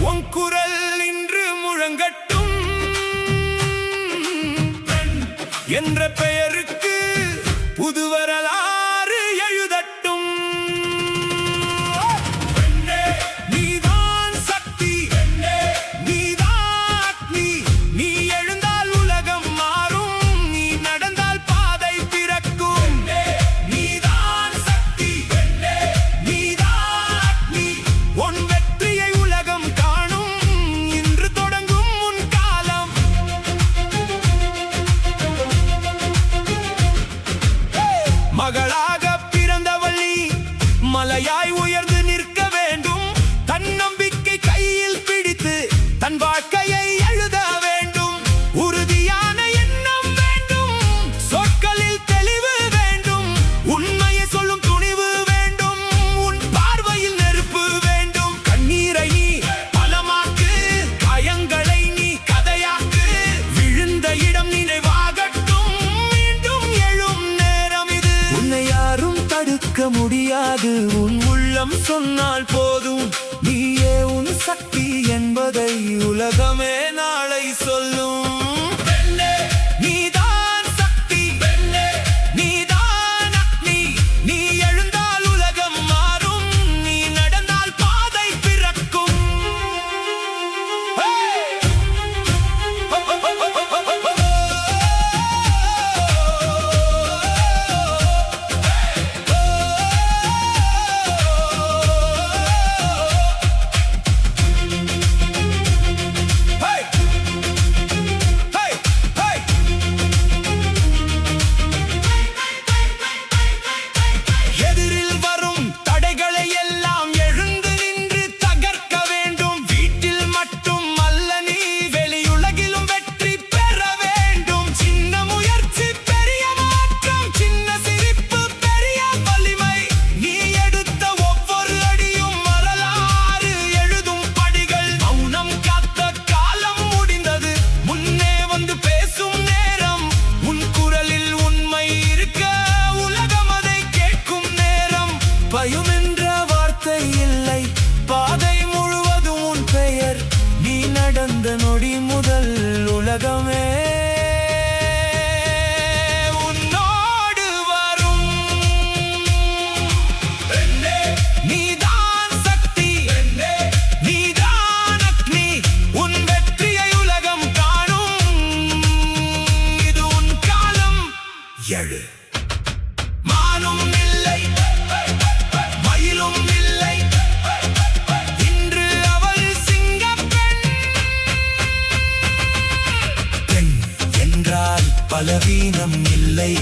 உன் குரல் இன்று முழங்கட்டும் என்ற பெயருக்கு புது வரலாறு எழுதட்டும். நீதான் சக்தி, நீதான் அக்னி. நீ எழுந்தால் உலகம் மாறும், நீ நடந்தால் பாதை பிறக்கும். நீதான் சக்தி, நீதான் அக்னி. உன் வெற்றியை உலகம் காணும், இன்று தொடங்கும் உன் காலம். மகளாக பிறந்தவள் நீ, மலையாய் உயர்ந்து நிற்க வேண்டும். தன்னம்பிக்கை கையில் பிடித்து தன் வாழ்க்கையை எழுத வேண்டும். உறுதியான எண்ணம் வேண்டும், சொற்களில் தெளிவு வேண்டும். உண்மையை சொல்லும் துணிவு வேண்டும், உன் பார்வையில் நெருப்பு வேண்டும். கண்ணீரை நீ பலமாக்கு, காயங்களை நீ கதையாக்கு. விழுந்த இடம் நினைவாகட்டும், மீண்டும் எழும் நேரம் இது. உன்னை யாரும் தடுக்க முடியாது, உன் உள்ளம் சொன்னால் போதும். நீயே உன் சக்தி என்பதை உலகமே நாளை சொல்லும். நீதான் சக்தி, நீதான் அக்னி. நீ எழுந்தால் உலகம் மாறும், நீ நடந்தால் பாதை பிறக்கும். எதிரில் வரும் தடைகளை எல்லாம் எழுந்து நின்று தகர்க்க வேண்டும். வீட்டில் மட்டும் அல்ல, நீ வெளியுலகிலும் வெற்றி பெற வேண்டும். சின்ன முயற்சி பெரிய மாற்றம், சின்ன சிரிப்பு பெரிய வலிமை. நீ எடுத்த ஒவ்வொரு அடியும் வரலாறு எழுதும் படிகள். மௌனம் காத்த காலம் முடிந்தது, முன்னே வந்து பேசும் நேரம். உன் குரலில் உண்மை இருக்க உலகம் அதை கேட்கும் நேரம். பயம் என்ற வார்த்தை இல்லை, பாதை முழுவதும் உன் பெயர். நீ நடந்த நொடி முதல் உலகமே உன்னோடு வரும். நீதான் சக்தி, நீதான் அக்னி. உன் வெற்றியை உலகம் காணும், இது உன் காலம். எழு. மானும் இல்லை, மயிலும் இல்லை, இன்று அவள் சிங்கப்பெண். பெண் என்றால் பலவீனம் இல்லை,